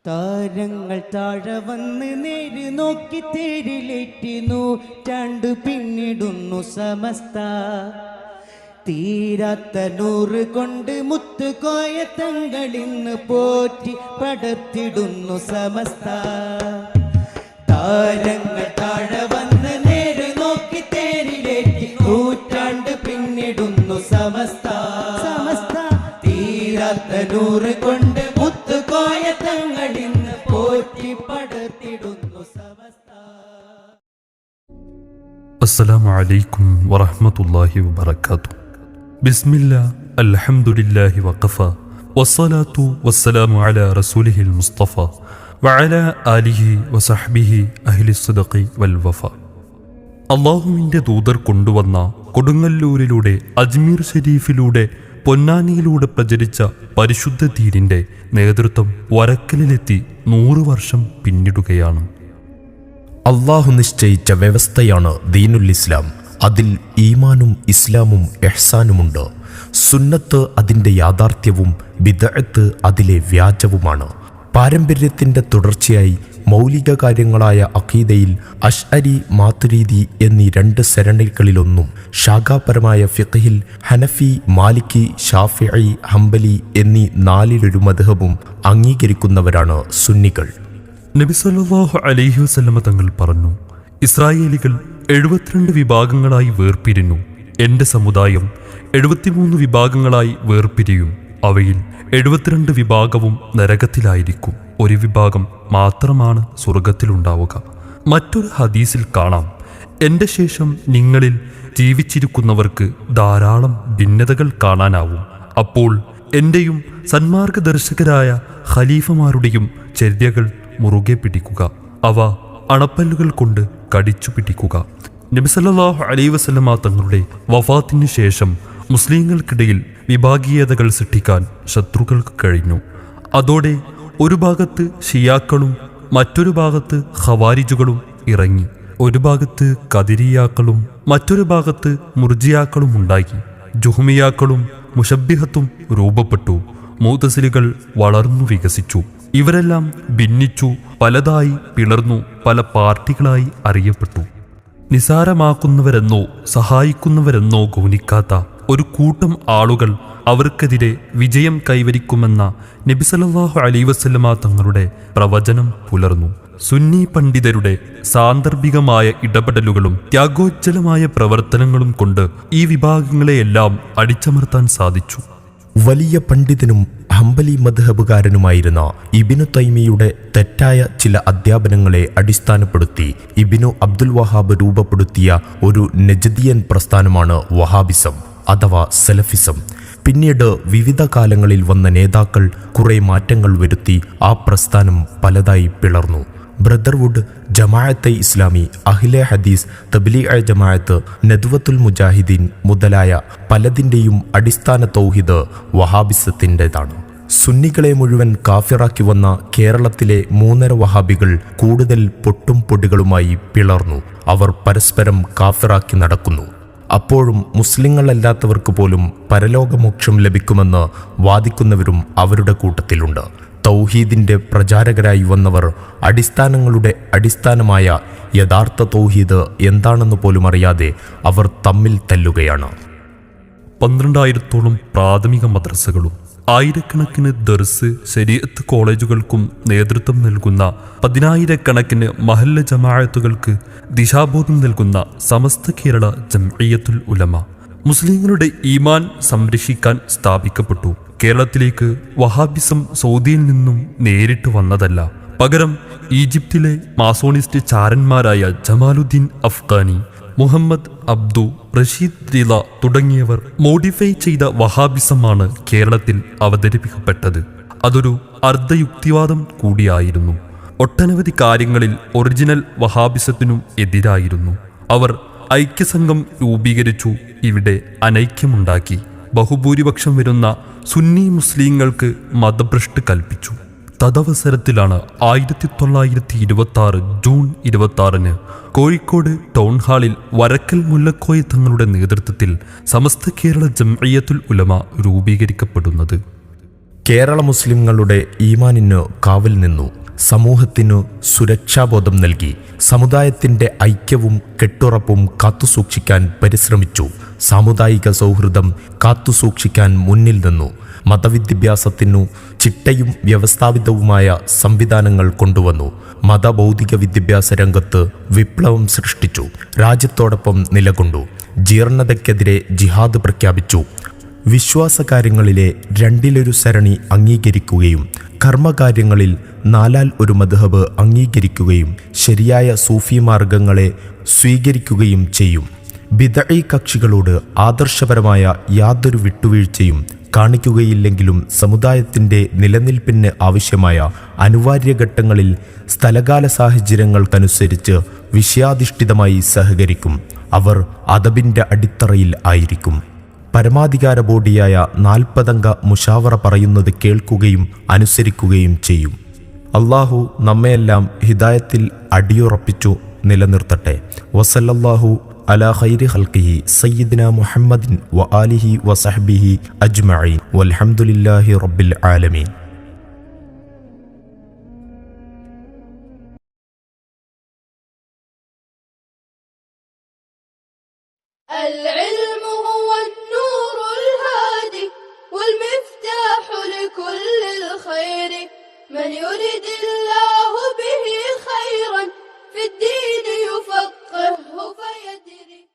താരങ്ങൾ താഴെ വന്ന് നേര് നോക്കി തേരിലേറ്റി നൂറ്റാണ്ട് പിന്നിടുന്നു സമസ്ത. തീരാത്ത നൂറ് കൊണ്ട് മുത്തുകോയ തങ്ങളിന്ന് പോറ്റി പടർത്തിടുന്നു സമസ്ത. താരങ്ങൾ താഴെ വന്ന് നേര് നോക്കി തേരിലേറ്റി നൂറ്റാണ്ട് പിന്നിടുന്നു സമസ്ത. സമസ്ത തീരാത്ത നൂറ് കൊണ്ട് മുത്തുകോയ തങ്ങളിന്ന് പോറ്റി പടർത്തിടുന്നു സമസ്ത. അസ്സലാമു അലൈക്കും വറഹ്മത്തുള്ളാഹി വബറകാതുഹു. ബിസ്മില്ലാ അൽഹംദുലില്ലാഹി വഖഫ വസ്സലാത്തു വസ്സലാമു അലാ റസൂലിഹിൽ മുസ്തഫ വഅലാ ആലിഹി വസഹ്ബിഹി അഹ്ലി സ്സദഖി വൽ വഫ. അല്ലാഹുവിൻ്റെ ദൂതർ കൊണ്ടുവന്ന കൊടുങ്ങല്ലൂരിലൂടെ അജ്മീർ ഷരീഫിലൂടെ പൊന്നാനിയിലൂടെ പ്രചരിച്ച പരിശുദ്ധ ദീനിൻ്റെ നേതൃത്വം വരക്കലിലെത്തി 100 വർഷം പിന്നിടുകയാണ്. അള്ളാഹു നിശ്ചയിച്ച വ്യവസ്ഥയാണ് ദീനുൽ ഇസ്ലാം. അതിൽ ഈമാനും ഇസ്ലാമും ഇഹ്സാനുമുണ്ട്. സുന്നത്ത് അതിൻ്റെ യാഥാർത്ഥ്യവും ബിദ്അത്ത് അതിലെ വ്യാജവുമാണ്. പാരമ്പര്യത്തിൻ്റെ തുടർച്ചയായി മൗലിക കാര്യങ്ങളായ അഖീദയിൽ അശ്അരി മാതുരീദി എന്നീ 2 സരണികളിലൊന്നും, ശാഖാപരമായ ഫിഖ്ഹിൽ ഹനഫി മാലിക്കി ഷാഫിഈ ഹംബലി എന്നീ 4 മദ്ഹബും അംഗീകരിക്കുന്നവരാണ് സുന്നികൾ. നബി സല്ലല്ലാഹു അലൈഹി വസല്ലമ തങ്ങൾ പറഞ്ഞു, ഇസ്രായേലികൾ 72 വിഭാഗങ്ങളായി വേർപിരിഞ്ഞു. എൻ്റെ സമുദായം 73 വിഭാഗങ്ങളായി വേർപിരിയും. അവയിൽ 72 വിഭാഗവും നരകത്തിലായിരിക്കും. 1 വിഭാഗം മാത്രമാണ് സ്വർഗത്തിലുണ്ടാവുക. മറ്റൊരു ഹദീസിൽ കാണാം, എൻ്റെ ശേഷം നിങ്ങളിൽ ജീവിച്ചിരിക്കുന്നവർക്ക് ധാരാളം ഭിന്നതകൾ കാണാനാവും. അപ്പോൾ എൻ്റെയും സന്മാർഗദർശകരായ ഖലീഫമാരുടെയും ചര്യകൾ മുറുകെ പിടിക്കുക, അവ അണപ്പല്ലുകൾ കൊണ്ട് കടിച്ചു പിടിക്കുക. നബി സല്ലല്ലാഹു അലൈഹി വസല്ലമ തങ്ങളുടെ വഫാത്തിനു ശേഷം മുസ്ലിങ്ങൾക്കിടയിൽ വിഭാഗീയതകൾ സൃഷ്ടിക്കാൻ ശത്രുക്കൾക്ക് കഴിഞ്ഞു. അതോടെ ഒരു ഭാഗത്ത് ഷിയാക്കളും മറ്റൊരു ഭാഗത്ത് ഖവാരിജുകളും ഇറങ്ങി. ഒരു ഭാഗത്ത് ഖദരിയാക്കളും മറ്റൊരു ഭാഗത്ത് മുർജിയാക്കളും ഉണ്ടായി. ജുഹ്മിയാക്കളും മുശബ്ബിഹത്തും രൂപപ്പെട്ടു. മുഅ്തസിലികൾ വളർന്നു വികസിച്ചു. ഇവരെല്ലാം ഭിന്നിച്ചു, പലതായി പിളർന്നു, പല പാർട്ടികളായി അറിയപ്പെട്ടു. നിസാരമാക്കുന്നവരെന്നോ സഹായിക്കുന്നവരെന്നോ ഗൗനിക്കാത്ത ഒരു കൂട്ടം ആളുകൾ അവർക്കെതിരെ വിജയം കൈവരിക്കുമെന്ന നബി സല്ലല്ലാഹു അലൈഹി വസല്ലമ തങ്ങളുടെ പ്രവചനം പുലർന്നു. സുന്നി പണ്ഡിതരുടെ സാന്ദർഭികമായ ഇടപെടലുകളും ത്യാഗോജ്ജലമായ പ്രവർത്തനങ്ങളും കൊണ്ട് ഈ വിഭാഗങ്ങളെയെല്ലാം അടിച്ചമർത്താൻ സാധിച്ചു. വലിയ പണ്ഡിതനും ഹംബലി മദ്ഹബുകാരനുമായിരുന്ന ഇബ്നു തൈമിയുടെ തെറ്റായ ചില അധ്യാപനങ്ങളെ അടിസ്ഥാനപ്പെടുത്തി ഇബ്നു അബ്ദുൽ വഹാബ് രൂപപ്പെടുത്തിയ ഒരു നജ്ദിയൻ പ്രസ്ഥാനമാണ് വഹാബിസം അഥവാ സലഫിസം. പിന്നീട് വിവിധ കാലങ്ങളിൽ വന്ന നേതാക്കൾ കുറെ മാറ്റങ്ങൾ വരുത്തി ആ പ്രസ്ഥാനം പലതായി പിളർന്നു. ബ്രദർവുഡ്, ജമാഅത്തെ ഇസ്ലാമി, അഹ്ലെ ഹദീസ്, തബ്ലീഗ് ജമാഅത്ത്, നദ്വത്തുൽ മുജാഹിദീൻ മുതലായ പലതിൻ്റെയും അടിസ്ഥാന തൗഹീദ് വഹാബിസത്തിൻ്റെതാണ്. സുന്നികളെ മുഴുവൻ കാഫിറാക്കി വന്ന കേരളത്തിലെ 3.5 വഹാബികൾ കൂടുതൽ പൊട്ടും പൊടികളുമായി പിളർന്നു. അവർ പരസ്പരം കാഫിറാക്കി നടക്കുന്നു. അപ്പോഴും മുസ്ലിങ്ങളല്ലാത്തവർക്ക് പോലും പരലോകമോക്ഷം ലഭിക്കുമെന്ന് വാദിക്കുന്നവരും അവരുടെ കൂട്ടത്തിലുണ്ട്. തൗഹീദിൻ്റെ പ്രചാരകരായി വന്നവർ അടിസ്ഥാനങ്ങളുടെ അടിസ്ഥാനമായ യഥാർത്ഥ തൗഹീദ് എന്താണെന്ന് പോലും അറിയാതെ അവർ തമ്മിൽ തല്ലുകയാണ്. 12,000-ഓളം പ്രാഥമിക മദ്രസകളും ആയിരക്കണക്കിന് ദർസ് ശരീഅത്ത് കോളേജുകൾക്കും നേതൃത്വം നൽകുന്ന 10,000-കണക്കിന് മഹല്ല ജമാഅത്തുകൾക്ക് ദിശാബോധം നൽകുന്ന സമസ്ത കേരള ജംഇയ്യത്തുൽ ഉലമ മുസ്ലിങ്ങളുടെ ഈമാൻ സംരക്ഷിക്കാൻ സ്ഥാപിക്കപ്പെട്ടു. കേരളത്തിലേക്ക് വഹാബിസം സൗദിയിൽ നിന്നും നേരിട്ട് വന്നതല്ല. പകരം ഈജിപ്തിലെ മാസോണിസ്റ്റ് ചാരന്മാരായ ജമാലുദ്ദീൻ അഫ്ഗാനി, മുഹമ്മദ് അബ്ദു, റഷീദ് റിള തുടങ്ങിയവർ മോഡിഫൈ ചെയ്ത വഹാബിസമാണ് കേരളത്തിൽ അവതരിപ്പിക്കപ്പെട്ടത്. അതൊരു അർദ്ധയുക്തിവാദം കൂടിയായിരുന്നു. ഒട്ടനവധി കാര്യങ്ങളിൽ ഒറിജിനൽ വഹാബിസത്തിനും എതിരായിരുന്നു. അവർ ഐക്യസംഘം രൂപീകരിച്ചു. ഇവിടെ അനൈക്യമുണ്ടാക്കി. ബഹുഭൂരിപക്ഷം വരുന്ന സുന്നി മുസ്ലിങ്ങൾക്ക് മതഭ്രഷ്ട് കൽപ്പിച്ചു. തദവസരത്തിലാണ് 1926 ജൂൺ 26 കോഴിക്കോട് ടൗൺ ഹാളിൽ വരക്കൽ മുല്ലക്കോയ തങ്ങളുടെ നേതൃത്വത്തിൽ സമസ്ത കേരള ജംഇയ്യത്തുൽ ഉലമ രൂപീകരിക്കപ്പെടുന്നത്. കേരള മുസ്ലിങ്ങളുടെ ഈമാനിന് കാവൽ നിന്നു. സമൂഹത്തിനു സുരക്ഷാബോധം നൽകി. സമുദായത്തിൻ്റെ ഐക്യവും കെട്ടുറപ്പും കാത്തുസൂക്ഷിക്കാൻ പരിശ്രമിച്ചു. സാമുദായിക സൗഹൃദം കാത്തുസൂക്ഷിക്കാൻ മുന്നിൽ നിന്നു. മതവിദ്യാഭ്യാസത്തിനു ചിട്ടയും വ്യവസ്ഥാപിതവുമായ സംവിധാനങ്ങൾ കൊണ്ടുവന്നു. മതബൗദ്ധിക വിദ്യാഭ്യാസ രംഗത്ത് വിപ്ലവം സൃഷ്ടിച്ചു. രാജ്യത്തോടൊപ്പം നിലകൊണ്ടു. ജീർണതയ്ക്കെതിരെ ജിഹാദ് പ്രഖ്യാപിച്ചു. വിശ്വാസകാര്യങ്ങളിലെ 2/1 സരണി അംഗീകരിക്കുകയും കർമ്മകാര്യങ്ങളിൽ 4/1 മദ്ഹബ് അംഗീകരിക്കുകയും ശരിയായ സൂഫി മാർഗങ്ങളെ സ്വീകരിക്കുകയും ചെയ്യും. ബിദ്അഈ കക്ഷികളോട് ആദർശപരമായ യാതൊരു വിട്ടുവീഴ്ചയും കാണിക്കുകയില്ലെങ്കിലും സമുദായത്തിൻ്റെ നിലനിൽപ്പിന് ആവശ്യമായ അനിവാര്യ ഘട്ടങ്ങളിൽ സ്ഥലകാല സാഹചര്യങ്ങൾക്കനുസരിച്ച് വിഷയാധിഷ്ഠിതമായി സഹകരിക്കും. അവർ അദബിൻ്റെ അടിത്തറയിൽ ആയിരിക്കും. പരമാധികാര ബോഡിയായ 40 അംഗ മുഷാവറ പറയുന്നത് കേൾക്കുകയും അനുസരിക്കുകയും ചെയ്യും. അള്ളാഹു നമ്മയെല്ലാം ഹിദായത്തിൽ അടിയുറപ്പിച്ചു നിലനിർത്തട്ടെ. വസല്ലല്ലാഹു അലാ ഖൈരി ഖൽഖിഹി സയ്യിദിന മുഹമ്മദിൻ വ ആലിഹി വസഹ്ബിഹി അജ്മഈൻ വൽഹംദുലില്ലാഹി റബ്ബിൽ ആലമീൻ. العلم هو النور الهادي والمفتاح لكل الخير من يرد الله